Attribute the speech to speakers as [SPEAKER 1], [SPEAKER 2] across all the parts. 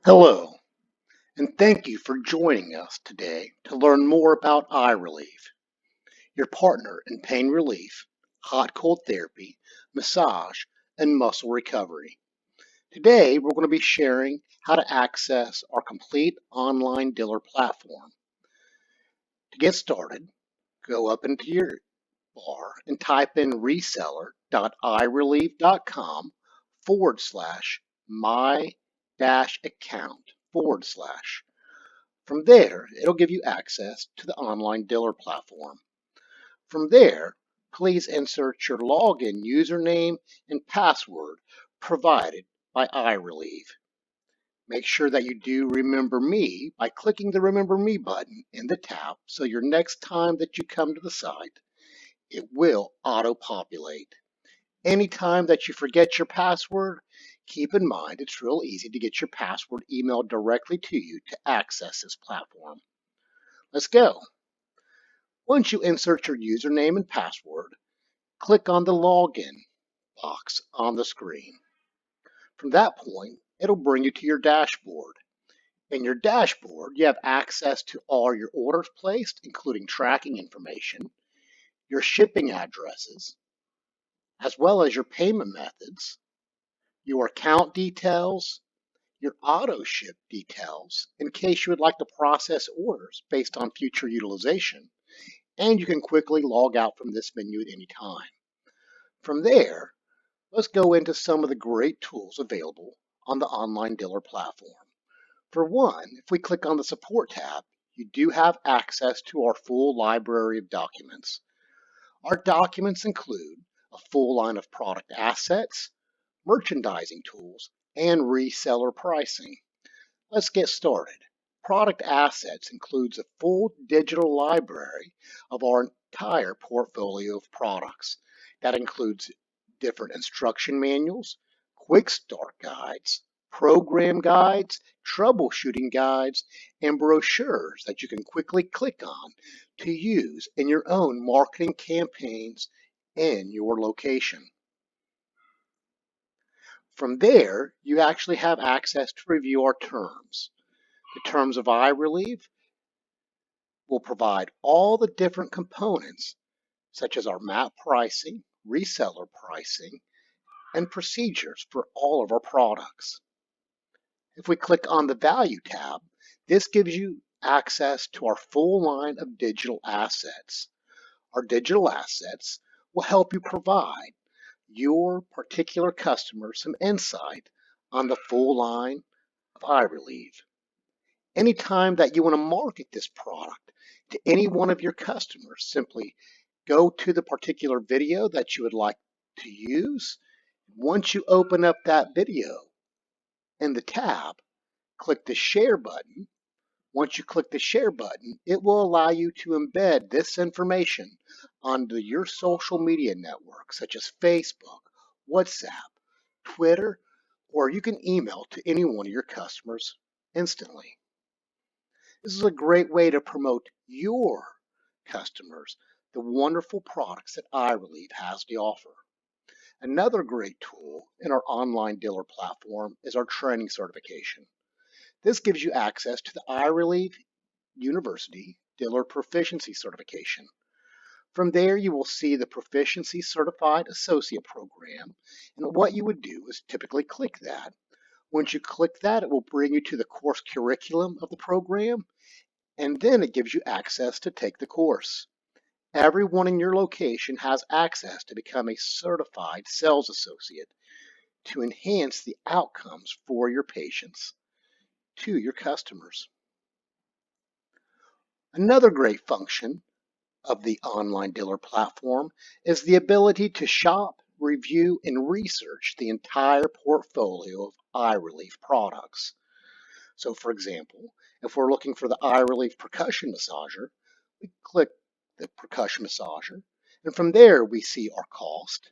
[SPEAKER 1] Hello, and thank you for joining us today to learn more about iReliev, your partner in pain relief, hot cold therapy, massage, and muscle recovery. Today, we're going to be sharing how to access our complete online dealer platform. To get started, go up into your bar and type in reseller.ireliev.com /my account /. From there, it'll give you access to the online dealer platform. From there, please insert your login username and password provided by iReliev. Make sure that you do remember me by clicking the Remember Me button in the tab so your next time that you come to the site, it will auto-populate. Anytime that you forget your password, keep in mind it's real easy to get your password emailed directly to you to access this platform. Let's go. Once you insert your username and password, click on the Login box on the screen. From that point, it'll bring you to your dashboard. In your dashboard, you have access to all your orders placed, including tracking information, your shipping addresses, as well as your payment methods, your account details, your auto ship details in case you would like to process orders based on future utilization, and you can quickly log out from this menu at any time. From there, let's go into some of the great tools available on the online dealer platform. For one, if we click on the Support tab, you do have access to our full library of documents. Our documents include a full line of product assets, merchandising tools, and reseller pricing. Let's get started. Product assets includes a full digital library of our entire portfolio of products. That includes different instruction manuals, quick start guides, program guides, troubleshooting guides, and brochures that you can quickly click on to use in your own marketing campaigns in your location. From there, you actually have access to review our terms. The terms of iReliev will provide all the different components, such as our MAP pricing, reseller pricing, and procedures for all of our products. If we click on the Value tab, this gives you access to our full line of digital assets. Our digital assets will help you provide your particular customer some insight on the full line of iReliev. Anytime that you want to market this product to any one of your customers, simply go to the particular video that you would like to use. Once you open up that video in the tab, click the Share button. Once you click the Share button, it will allow you to embed this information onto your social media networks such as Facebook, WhatsApp, Twitter, or you can email to any one of your customers instantly. This is a great way to promote your customers the wonderful products that iReliev has to offer. Another great tool in our online dealer platform is our training certification. This gives you access to the iReliev University Dealer Proficiency Certification. From there, you will see the Proficiency Certified Associate Program, and what you would do is typically click that. Once you click that, it will bring you to the course curriculum of the program, and then it gives you access to take the course. Everyone in your location has access to become a certified sales associate to enhance the outcomes for your patients to your customers. Another great function of the online dealer platform is the ability to shop, review, and research the entire portfolio of iReliev products. So for example, if we're looking for the iReliev percussion massager, we click the percussion massager, and from there we see our cost,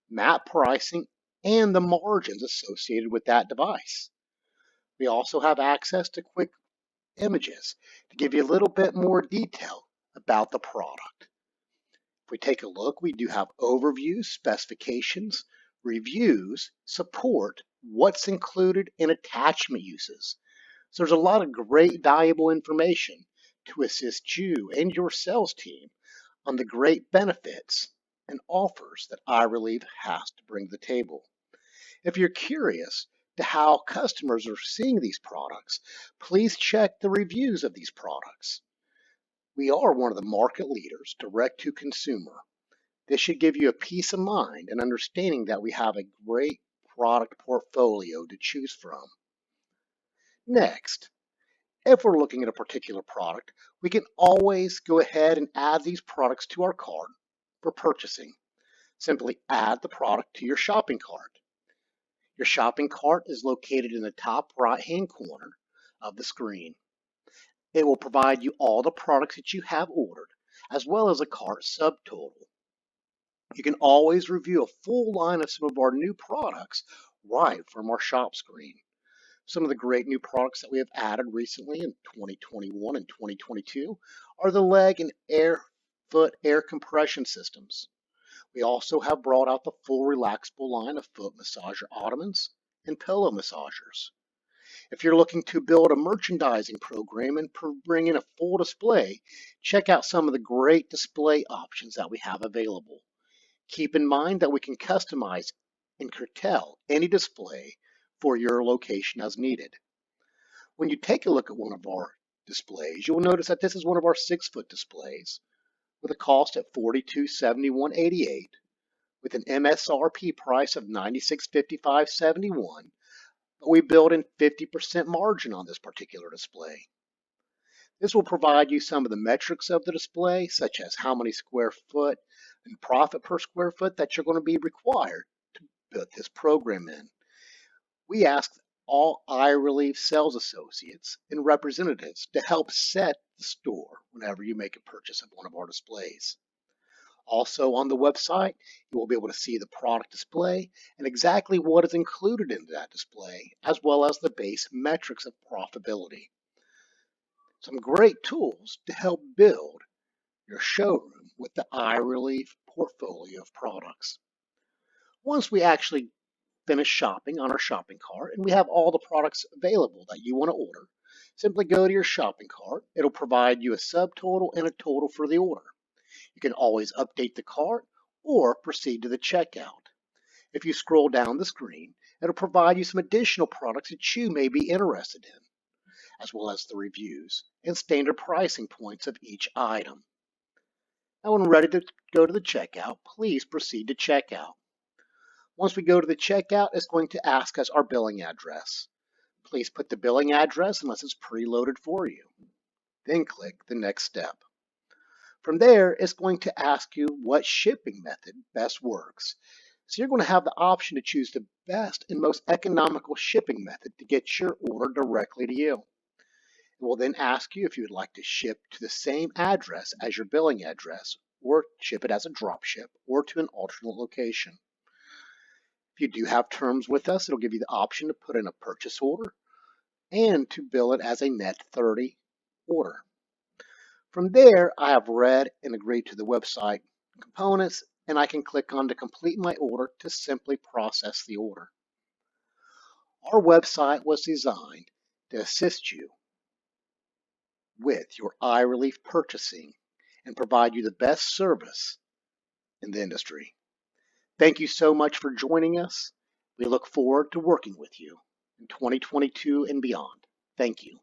[SPEAKER 1] MAP pricing, and the margins associated with that device. We also have access to quick images to give you a little bit more detail about the product. If we take a look, we do have overviews, specifications, reviews, support, what's included, and attachment uses. So there's a lot of great valuable information to assist you and your sales team on the great benefits and offers that iReliev has to bring to the table. If you're curious to how customers are seeing these products, please check the reviews of these products. We are one of the market leaders direct to consumer. This should give you a peace of mind and understanding that we have a great product portfolio to choose from. Next, if we're looking at a particular product, we can always go ahead and add these products to our cart for purchasing. Simply add the product to your shopping cart. Your shopping cart is located in the top right-hand corner of the screen. It will provide you all the products that you have ordered, as well as a cart subtotal. You can always review a full line of some of our new products right from our shop screen. Some of the great new products that we have added recently in 2021 and 2022 are the leg and foot air compression systems. We also have brought out the full relaxable line of foot massager ottomans and pillow massagers. If you're looking to build a merchandising program and bring in a full display, check out some of the great display options that we have available. Keep in mind that we can customize and curtail any display for your location as needed. When you take a look at one of our displays, you will notice that this is one of our 6-foot displays with a cost at $4271.88 with an MSRP price of $9655.71, but we build in 50% margin on this particular display. This will provide you some of the metrics of the display, such as how many square foot and profit per square foot that you're going to be required to put this program in. We ask all iReliev sales associates and representatives to help set the store whenever you make a purchase of one of our displays. Also on the website, you will be able to see the product display and exactly what is included in that display, as well as the base metrics of profitability. Some great tools to help build your showroom with the iReliev portfolio of products. Once we actually finish shopping on our shopping cart and we have all the products available that you want to order, simply go to your shopping cart. It'll provide you a subtotal and a total for the order. You can always update the cart or proceed to the checkout. If you scroll down the screen, it'll provide you some additional products that you may be interested in, as well as the reviews and standard pricing points of each item. Now, when ready to go to the checkout, please proceed to checkout. Once we go to the checkout, it's going to ask us our billing address. Please put the billing address unless it's preloaded for you. Then click the next step. From there, it's going to ask you what shipping method best works. So you're going to have the option to choose the best and most economical shipping method to get your order directly to you. It will then ask you if you would like to ship to the same address as your billing address, or ship it as a drop ship, or to an alternate location. If you do have terms with us, it'll give you the option to put in a purchase order and to bill it as a net 30 order. From there, I have read and agreed to the website components, and I can click on to complete my order to simply process the order. Our website was designed to assist you with your iReliev purchasing and provide you the best service in the industry. Thank you so much for joining us. We look forward to working with you in 2022 and beyond. Thank you.